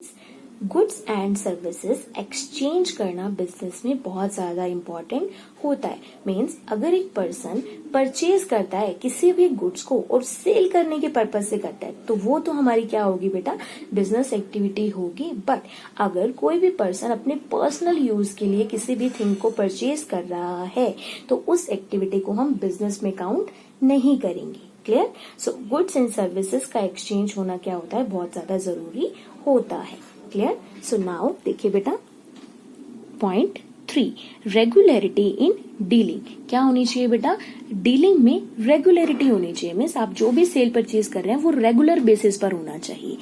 Goods and services exchange करना business में बहुत ज्यादा इम्पोर्टेंट होता है। मीन्स अगर एक पर्सन परचेज करता है किसी भी गुड्स को और सेल करने के पर्पज से करता है तो वो तो हमारी क्या होगी बेटा, बिजनेस एक्टिविटी होगी। बट अगर कोई भी पर्सन अपने पर्सनल यूज के लिए किसी भी थिंग को परचेज कर रहा है तो उस एक्टिविटी को हम बिजनेस में काउंट नहीं करेंगे। Clear? So goods and services का एक्सचेंज होना क्या होता है, बहुत ज्यादा जरूरी होता है। क्लियर? सो नाउ देखिए बेटा, पॉइंट 3, रेगुलरिटी इन डीलिंग। क्या होनी चाहिए बेटा, डीलिंग में रेगुलरिटी होनी चाहिए। मीन्स आप जो भी सेल परचेज कर रहे हैं वो रेगुलर बेसिस पर होना चाहिए।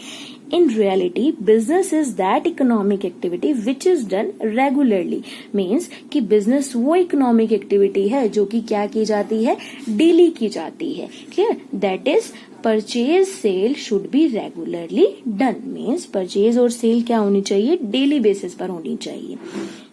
In reality business is that economic activity which is done regularly. Means कि बिजनेस वो इकोनॉमिक एक्टिविटी है जो कि क्या की जाती है, डेली की जाती है। Clear? That is purchase sale should be regularly done. Means purchase और सेल क्या होनी चाहिए, डेली बेसिस पर होनी चाहिए।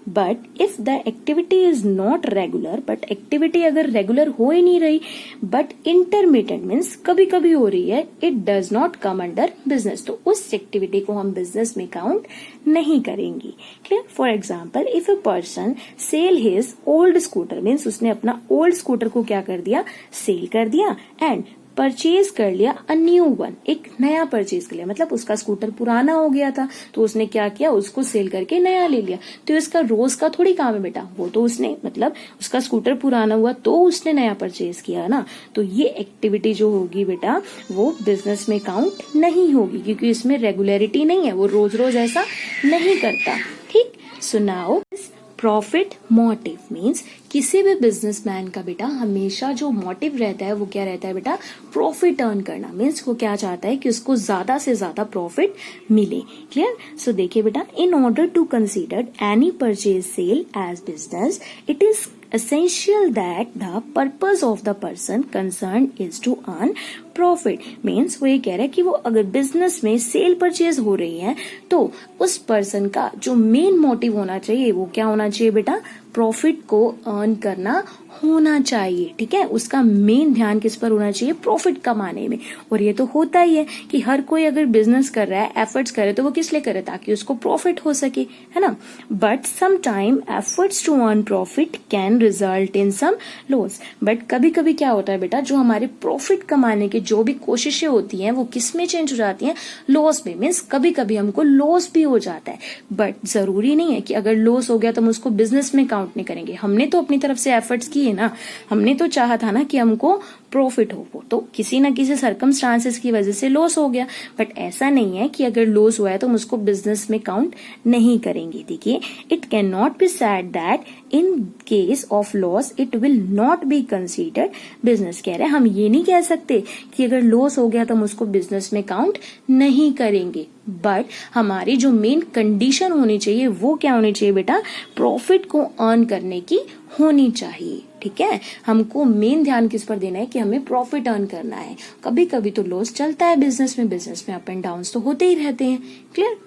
But if the activity is not regular, but activity अगर रेगुलर हो ही नहीं रही बट इंटरमीडिएट मीन्स कभी कभी हो रही है, it does not come under business, तो उस एक्टिविटी को हम बिजनेस में काउंट नहीं करेंगे। Clear? For example, if a person sell his old scooter, means उसने अपना ओल्ड स्कूटर को क्या कर दिया, सेल कर दिया एंड परचेज कर लिया अ न्यू वन, एक नया परचेज कर लिया। मतलब उसका स्कूटर पुराना हो गया था तो उसने क्या किया, उसको सेल करके नया ले लिया। तो इसका रोज का थोड़ी काम है बेटा, वो तो उसने मतलब उसका स्कूटर पुराना हुआ तो उसने नया परचेज किया ना। तो ये एक्टिविटी जो होगी बेटा वो बिजनेस में काउंट नहीं होगी क्योंकि इसमें रेगुलरिटी नहीं है, वो रोज रोज ऐसा नहीं करता। ठीक? So now profit motive means किसी भी बिजनेसमैन का बेटा हमेशा जो मोटिव रहता है वो क्या रहता है बेटा, प्रॉफिट अर्न करना। मीन्स वो क्या चाहता है कि उसको ज्यादा से ज्यादा प्रॉफिट मिले। क्लियर? सो देखिए बेटा, in order to consider any purchase sale as business it is essential that the purpose of the person concerned is to earn profit। Means वो ये कह रहा है कि वो अगर बिजनेस में सेल परचेज हो रही है तो उस पर्सन का जो मेन मोटिव होना चाहिए वो क्या होना चाहिए बेटा, प्रॉफिट को अर्न करना होना चाहिए। ठीक है? उसका मेन ध्यान किस पर होना चाहिए, प्रॉफिट कमाने में। और ये तो होता ही है कि हर कोई अगर बिजनेस कर रहा है, एफर्ट्स कर रहा है तो वो किस लिए कर रहा है, ताकि उसको प्रॉफिट हो सके, है ना। But some time efforts to earn profit can result in some loss. But कभी कभी क्या होता है बेटा, जो हमारे प्रॉफिट कमाने की जो भी कोशिशें होती हैं वो किस में चेंज हो जाती हैं, लॉस में। मीन्स कभी कभी हमको लॉस भी हो जाता है। बट जरूरी नहीं है कि अगर लॉस हो गया तो हम उसको बिजनेस में काउंट नहीं करेंगे। हमने तो अपनी तरफ से एफर्ट्स किए ना, हमने तो चाहा था ना कि हमको प्रॉफिट हो, वो तो किसी ना किसी सर्कमस्टांसेस की वजह से लॉस हो गया। बट ऐसा नहीं है कि अगर लॉस हुआ है तो हम उसको बिजनेस में काउंट नहीं करेंगे। देखिए, it can not be said that in case of loss it will not be considered business. कह रहे हैं हम ये नहीं कह सकते कि अगर लॉस हो गया तो हम उसको बिजनेस में काउंट नहीं करेंगे। बट हमारी जो मेन कंडीशन होनी चाहिए वो क्या होनी चाहिए बेटा, प्रॉफिट को अर्न करने की होनी चाहिए। ठीक है? हमको मेन ध्यान किस पर देना है कि हमें प्रॉफिट अर्न करना है। कभी कभी तो लॉस चलता है बिजनेस में अप एंड डाउन तो होते ही रहते हैं। Clear?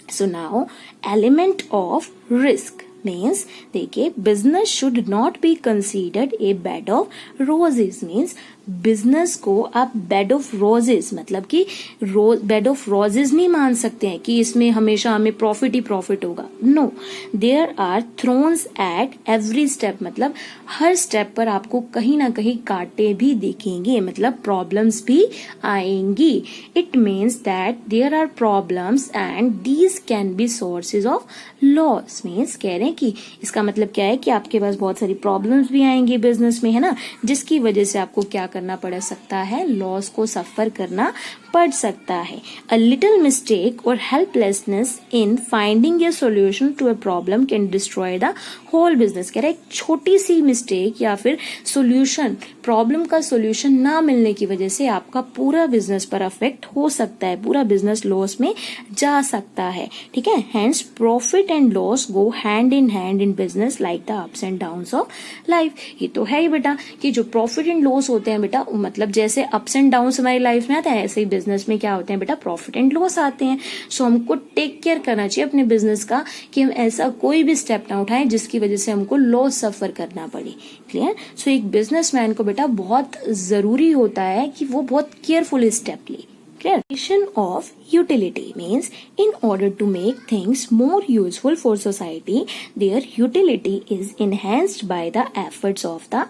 So now element of risk means देखिए, business should not be considered a bed of roses. Means business को आप बेड ऑफ रोजेस मतलब कि बेड ऑफ रोजेस नहीं मान सकते हैं कि इसमें हमेशा हमें प्रॉफिट ही प्रॉफिट होगा। No, there are thorns at every step. मतलब हर स्टेप पर आपको कहीं ना कहीं कांटे भी दिखेंगे, मतलब प्रॉब्लम्स भी आएंगी। It means that there are problems and these can be sources of loss. Means कह रहे हैं कि इसका मतलब क्या है कि आपके पास बहुत सारी प्रॉब्लम्स भी आएंगी बिजनेस में, है ना, जिसकी वजह से आपको क्या करना पड़ सकता है, लॉस को सफर करना पड़ सकता है। अ लिटिल मिस्टेक और helplessness in finding a solution to a problem can destroy the whole business. कह रहे हैं एक छोटी सी मिस्टेक या फिर सोल्यूशन, प्रॉब्लम का सोल्यूशन ना मिलने की वजह से आपका पूरा बिजनेस पर अफेक्ट हो सकता है, पूरा बिजनेस लॉस में जा सकता है। ठीक है? Hence profit and loss go hand in business like the ups and downs of life. ये तो है ही बेटा कि जो प्रॉफिट एंड लॉस होते हैं बेटा, मतलब जैसे अप्स एंड डाउन्स हमारी लाइफ में आते हैं ऐसे ही बिजनेस में क्या होते हैं बेटा, प्रॉफिट एंड लॉस आते हैं। सो हमको टेक केयर करना चाहिए अपने बिजनेस का कि हम ऐसा कोई भी स्टेप ना उठाएं जिसकी वजह से हमको लॉस सफर करना पड़े। क्लियर? सो एक बिजनेसमैन को बेटा बहुत जरूरी होता है कि वो बहुत केयरफुल स्टेप ले। Creation of utility means in order to make things more useful for society, their utility is enhanced by the efforts of the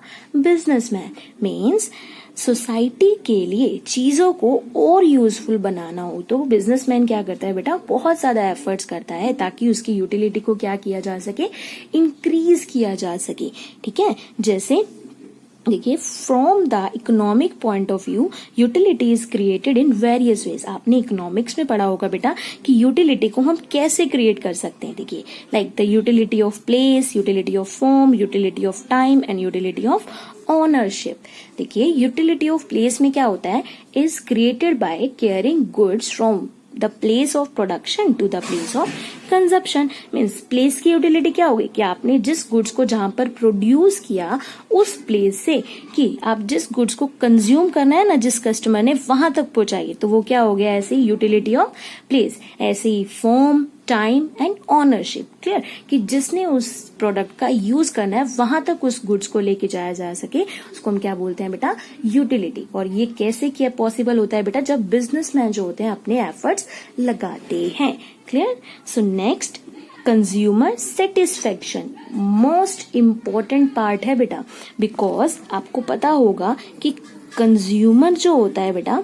businessman. Means society के लिए चीजों को और यूजफुल बनाना हो तो बिजनेसमैन क्या करता है बेटा, बहुत ज्यादा एफर्ट्स करता है ताकि उसकी यूटिलिटी को क्या किया जा सके, इंक्रीज किया जा सके. ठीक है, जैसे देखिए from the economic point of view utility is created in various ways. आपने इकोनॉमिक्स में पढ़ा होगा बेटा कि यूटिलिटी को हम कैसे क्रिएट कर सकते हैं. देखिए like the utility of place, utility of form, utility of time and utility of ownership. देखिए यूटिलिटी ऑफ प्लेस में क्या होता है, is created by caring goods from the place of production to the place of consumption. Means place की utility क्या होगी कि आपने जिस गुड्स को जहां पर प्रोड्यूस किया उस प्लेस से कि आप जिस गुड्स को कंज्यूम करना है ना, जिस कस्टमर ने, वहां तक पहुंचाइए, तो वो क्या हो गया, ऐसे ही यूटिलिटी ऑफ प्लेस. ऐसे ही form, time and ownership. Clear कि जिसने उस प्रोडक्ट का यूज करना है वहां तक उस गुड्स को लेके जाया जा सके, उसको हम क्या बोलते हैं बेटा, यूटिलिटी. और ये कैसे क्या पॉसिबल होता है बेटा, जब बिजनेसमैन जो होते हैं अपने एफर्ट्स लगाते हैं. Clear. So next, consumer satisfaction most important part है बेटा, बिकॉज आपको पता होगा कि कंज्यूमर जो होता है बेटा,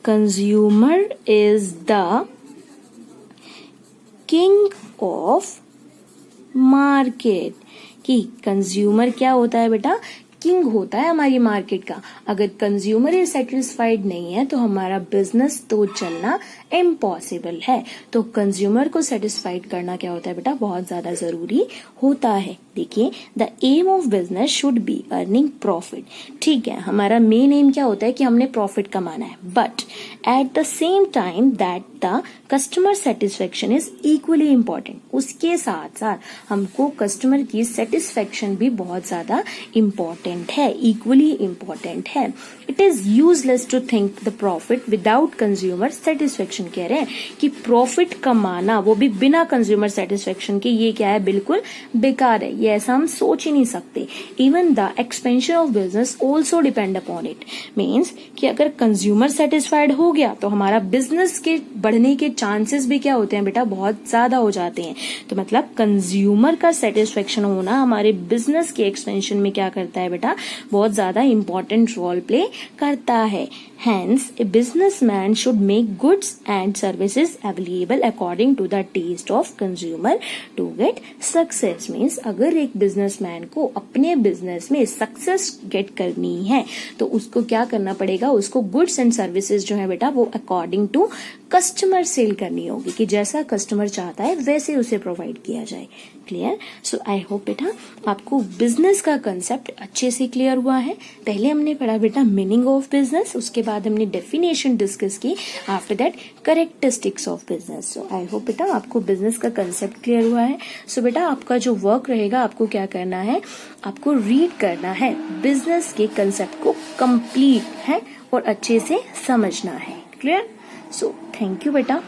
consumer is the king of market. कि कंज्यूमर क्या होता है बेटा, किंग होता है हमारी मार्केट का. अगर कंज्यूमर ही सेटिस्फाइड नहीं है तो हमारा बिजनेस तो चलना इम्पॉसिबल है. तो कंज्यूमर को सेटिस्फाइड करना क्या होता है बेटा, बहुत ज्यादा जरूरी होता है. देखिए the aim of business should be earning profit. ठीक है, हमारा मेन एम क्या होता है कि हमने प्रॉफिट कमाना है, but at the same time that the customer satisfaction is equally important. उसके साथ साथ हमको कस्टमर की सेटिस्फेक्शन भी बहुत ज्यादा इम्पोर्टेंट है, इक्वली इम्पोर्टेंट है. It is useless to think the profit without consumer satisfaction. कह रहे हैं कि प्रॉफिट कमाना वो भी बिना कंज्यूमर सेटिस्फेक्शन के, ये क्या है, बिल्कुल बेकार है. ये ऐसा हम सोच ही नहीं सकते. Even the expansion of business also depend upon it. Means कि अगर कंज्यूमर सेटिस्फाइड हो गया तो हमारा बिजनेस के बढ़ने के चांसेस भी क्या होते हैं बेटा, बहुत ज्यादा हो जाते हैं. तो मतलब कंज्यूमर का सेटिस्फेक्शन होना हमारे बिजनेस के एक्सपेंशन में क्या करता है बेटा, बहुत ज्यादा इंपॉर्टेंट रोल प्ले करता है. Hence, a businessman should make goods and services available according to the taste of consumer to get success. Means अगर एक businessman को अपने business में success get करनी है तो उसको क्या करना पड़ेगा, उसको goods and services जो है बेटा वो according to customer sale करनी होगी कि जैसा customer चाहता है वैसे उसे provide किया जाए. क्लियर. सो आई होप बेटा आपको बिजनेस का कंसेप्ट अच्छे से क्लियर हुआ है. पहले हमने पढ़ा बेटा मीनिंग ऑफ बिजनेस, उसके बाद हमने डेफिनेशन डिस्कस की, after that characteristics of business. So I hope बेटा आपको बिजनेस का कंसेप्ट क्लियर हुआ है. सो बेटा आपका जो वर्क रहेगा, आपको क्या करना है, आपको रीड करना है, बिजनेस के कंसेप्ट को कंप्लीट है और अच्छे से समझना है. क्लियर. सो थैंक यू बेटा.